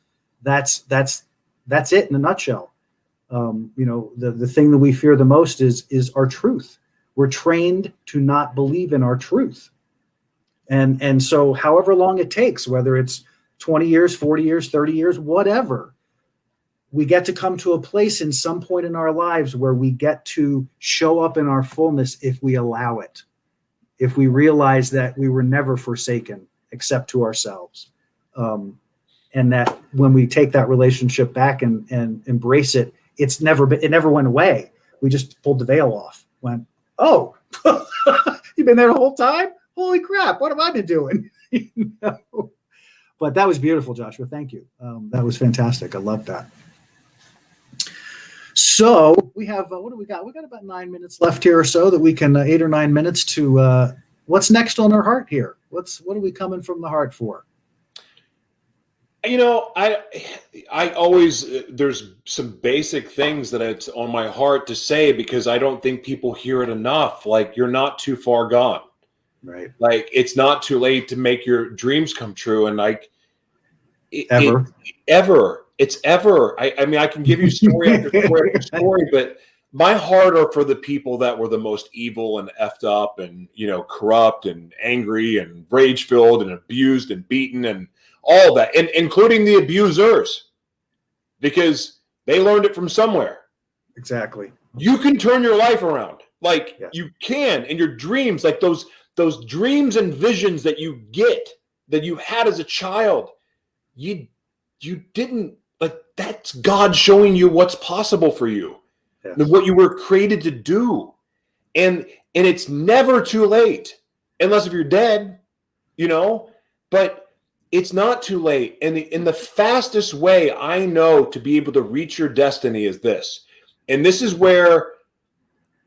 that's it in a nutshell. The thing that we fear the most is our truth. We're trained to not believe in our truth, and so however long it takes, whether it's 20 years, 40 years, 30 years, whatever, we get to come to a place in some point in our lives where we get to show up in our fullness if we allow it. If we realize that we were never forsaken except to ourselves. And that when we take that relationship back and embrace it, it never went away. We just pulled the veil off. Went, oh, you've been there the whole time? Holy crap, what have I been doing? But that was beautiful, Joshua. Thank you. That was fantastic. I love that. So we have, what do we got? We got about 9 minutes left here or so, that we can, 8 or 9 minutes to, what's next on our heart here? What are we coming from the heart for? I always, there's some basic things that it's on my heart to say, because I don't think people hear it enough. Like, you're not too far gone. Right. Like, it's not too late to make your dreams come true. And like, Ever. I mean, I can give you story after story after story, but my heart are for the people that were the most evil and effed up and, corrupt and angry and rage-filled and abused and beaten and all that, and including the abusers, because they learned it from somewhere. Exactly. You can turn your life around. Like, yeah. You can, in your dreams, like those dreams and visions that you get, that you had as a child, you didn't, like, that's God showing you what's possible for you, yes. And what you were created to do. And it's never too late, unless if you're dead, but it's not too late. And in the fastest way I know to be able to reach your destiny is this. And this is where,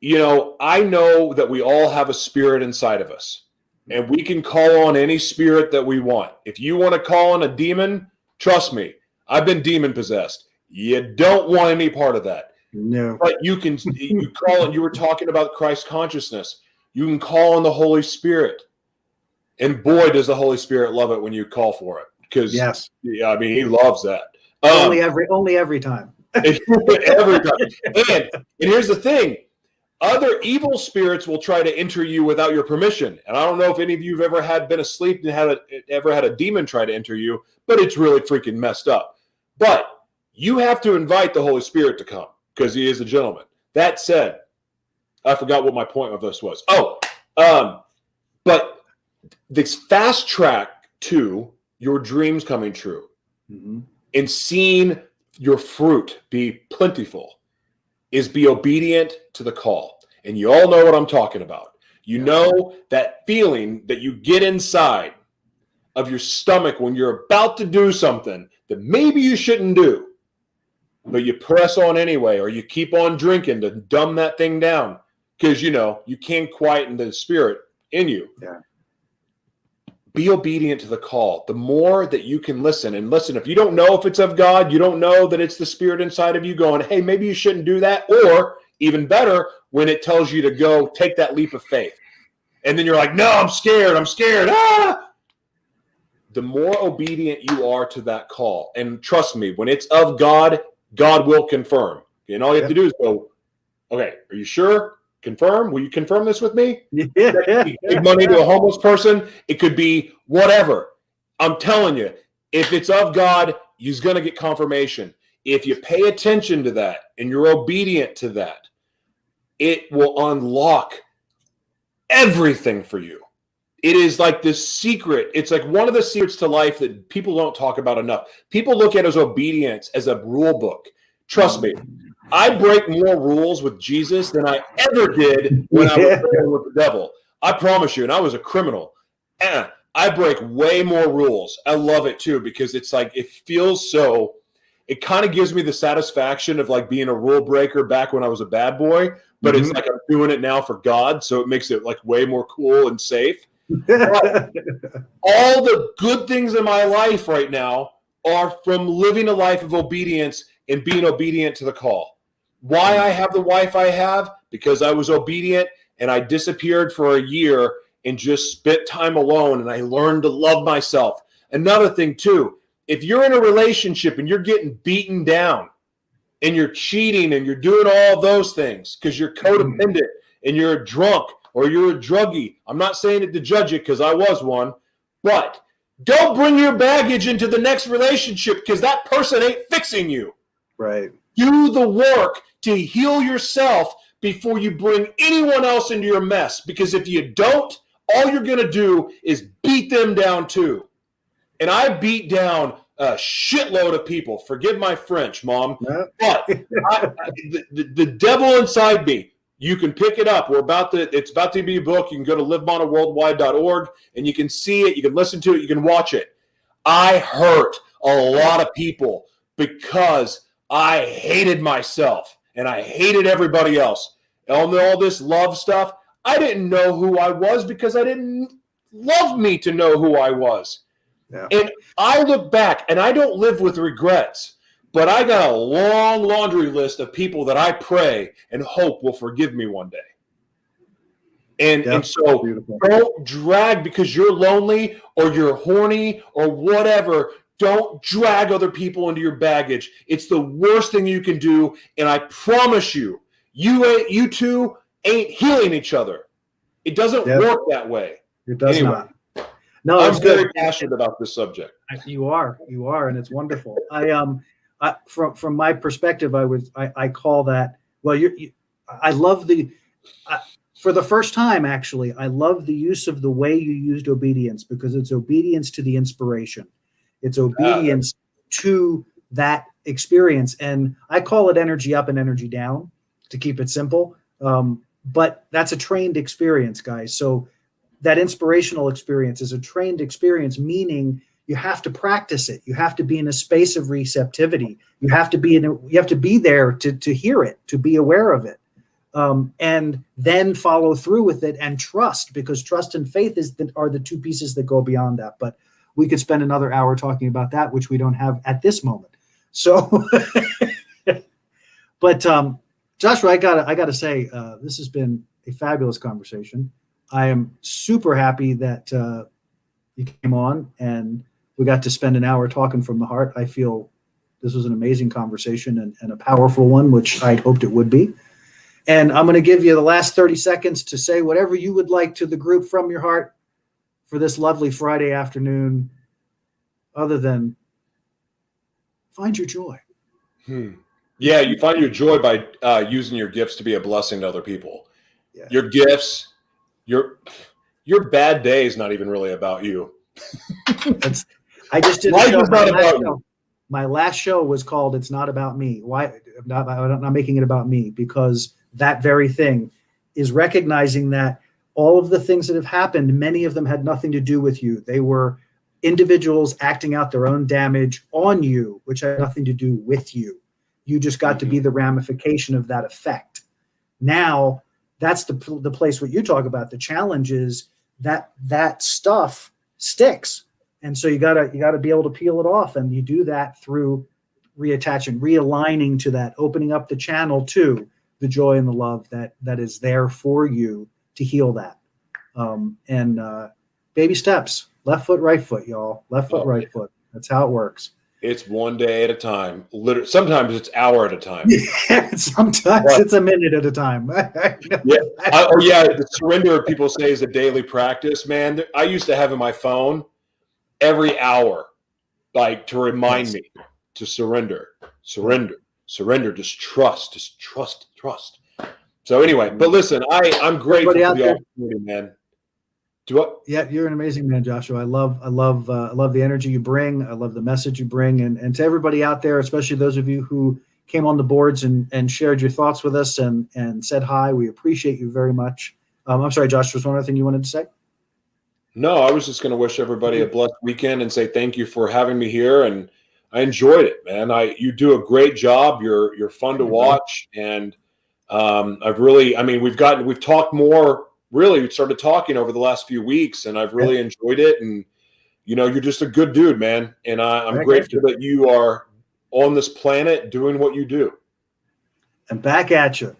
I know that we all have a spirit inside of us, and we can call on any spirit that we want. If you want to call on a demon, trust me, I've been demon possessed. You don't want any part of that. No. But you call on, you were talking about Christ consciousness. You can call on the Holy Spirit. And boy, does the Holy Spirit love it when you call for it. Because, yes. Yeah, I mean, he loves that. Only every time. Every time. And here's the thing. Other evil spirits will try to enter you without your permission. And I don't know if any of you have ever been asleep and ever had a demon try to enter you, but it's really freaking messed up. But you have to invite the Holy Spirit to come, because he is a gentleman. That said, I forgot what my point of this was. But this fast track to your dreams coming true, mm-hmm. and seeing your fruit be plentiful, is be obedient to the call. And you all know what I'm talking about. You know that feeling that you get inside of your stomach when you're about to do something that maybe you shouldn't do, but you press on anyway, or you keep on drinking to dumb that thing down, because you can't quieten the spirit in you. Yeah. Be obedient to the call. The more that you can listen, and listen, if you don't know if it's of God, you don't know that it's the spirit inside of you going, hey, maybe you shouldn't do that. Or even better, when it tells you to go take that leap of faith. And then you're like, no, I'm scared. Ah! The more obedient you are to that call, and trust me, when it's of God, God will confirm. And all you have to do is go, okay, are you sure? Confirm? Will you confirm this with me? Yeah. Give money to a homeless person. It could be whatever. I'm telling you, if it's of God, he's going to get confirmation. If you pay attention to that and you're obedient to that, it will unlock everything for you. It is like this secret. It's like one of the secrets to life that people don't talk about enough. People look at as obedience as a rule book. Trust me. I break more rules with Jesus than I ever did when I was dealing with the devil. I promise you. And I was a criminal. I break way more rules. I love it too, because it's like, it feels so, it kind of gives me the satisfaction of like being a rule breaker back when I was a bad boy, but it's like I'm doing it now for God. So it makes it like way more cool and safe. But all the good things in my life right now are from living a life of obedience and being obedient to the call. Why I have the wife I have? Because I was obedient and I disappeared for a year and just spent time alone, and I learned to love myself. Another thing too, if you're in a relationship and you're getting beaten down and you're cheating and you're doing all those things because you're codependent and you're a drunk or you're a druggie, I'm not saying it to judge you because I was one, but don't bring your baggage into the next relationship because that person ain't fixing you. Right. Do the work to heal yourself before you bring anyone else into your mess, because if you don't, all you're going to do is beat them down too. And I beat down a shitload of people. Forgive my French, Mom. No. But the devil inside me, you can pick it up. It's about to be a book. You can go to livemonoworldwide.org and you can see it. You can listen to it. You can watch it. I hurt a lot of people because I hated myself and I hated everybody else. All this love stuff, I didn't know who I was because I didn't love me to know who I was. Yeah. And I look back and I don't live with regrets, but I got a long laundry list of people that I pray and hope will forgive me one day. And so beautiful. Don't drag because you're lonely or you're horny or whatever. Don't drag other people into your baggage. It's the worst thing you can do. And I promise you, you two ain't healing each other. It doesn't work that way. It does not. No, I'm very passionate about this subject. You are, and it's wonderful. From my perspective, I call that. Well, I love for the first time, actually, I love the use of the way you used obedience, because it's obedience to the inspiration. It's obedience to that experience. And I call it energy up and energy down to keep it simple. But that's a trained experience, guys. So that inspirational experience is a trained experience, meaning you have to practice it. You have to be in a space of receptivity. You have to be there to hear it, to be aware of it. And then follow through with it and trust, because trust and faith are the two pieces that go beyond that. But we could spend another hour talking about that, which we don't have at this moment. So, but Joshua, I gotta say, this has been a fabulous conversation. I am super happy that you came on and we got to spend an hour talking from the heart. I feel this was an amazing conversation and a powerful one, which I'd hoped it would be. And I'm going to give you the last 30 seconds to say whatever you would like to the group from your heart for this lovely Friday afternoon, other than find your joy. Yeah, you find your joy by using your gifts to be a blessing to other people. Yeah. Your gifts, your bad day is not even really about you. I just did. Life is not about you. My last show was called "It's Not About Me." Why? I'm not making it about me, because that very thing is recognizing that all of the things that have happened, many of them had nothing to do with you. They were individuals acting out their own damage on you, which had nothing to do with you. You just got to be the ramification of that effect. Now, that's the place what you talk about. The challenge is that stuff sticks. And so you gotta be able to peel it off. And you do that through reattaching, realigning to that, opening up the channel to the joy and the love that is there for you to heal that. And baby steps, left foot, right foot, y'all. Left foot, right foot. That's how it works. It's one day at a time. Literally, sometimes it's hour at a time. Yeah, sometimes it's a minute at a time. The surrender people say is a daily practice, man. I used to have in my phone every hour, like to remind me to surrender, just trust. So anyway, but listen, I'm grateful for the opportunity, man. Yeah, you're an amazing man, Joshua. I love the energy you bring. I love the message you bring, and to everybody out there, especially those of you who came on the boards and shared your thoughts with us and said hi. We appreciate you very much. I'm sorry, Josh, was one other thing you wanted to say? No, I was just going to wish everybody a blessed weekend and say thank you for having me here, and I enjoyed it, man. You do a great job. You're fun to watch, and we've talked more. Really, we started talking over the last few weeks, and I've really enjoyed it. And you're just a good dude, man. And I'm grateful that you are on this planet doing what you do. And back at you.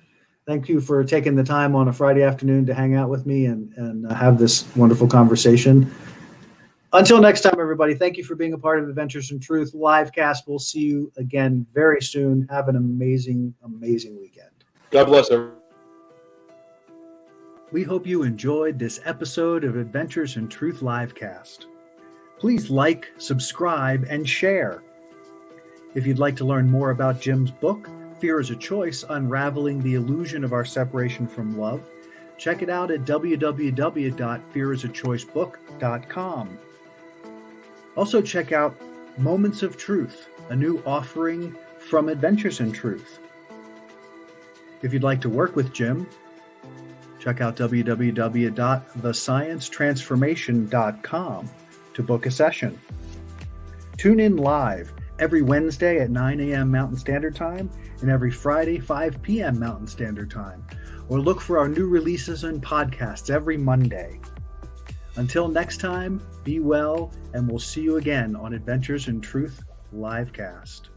Thank you for taking the time on a Friday afternoon to hang out with me and have this wonderful conversation. Until next time, everybody, thank you for being a part of Adventures in Truth Livecast. We'll see you again very soon. Have an amazing, amazing weekend. God bless everyone. We hope you enjoyed this episode of Adventures in Truth Livecast. Please like, subscribe, and share. If you'd like to learn more about Jim's book, Fear is a Choice, Unraveling the Illusion of Our Separation from Love, check it out at www.fearisachoicebook.com. Also check out Moments of Truth, a new offering from Adventures in Truth. If you'd like to work with Jim, check out www.thesciencetransformation.com to book a session. Tune in live every Wednesday at 9 a.m. Mountain Standard Time and every Friday, 5 p.m. Mountain Standard Time. Or look for our new releases and podcasts every Monday. Until next time, be well, and we'll see you again on Adventures in Truth Livecast.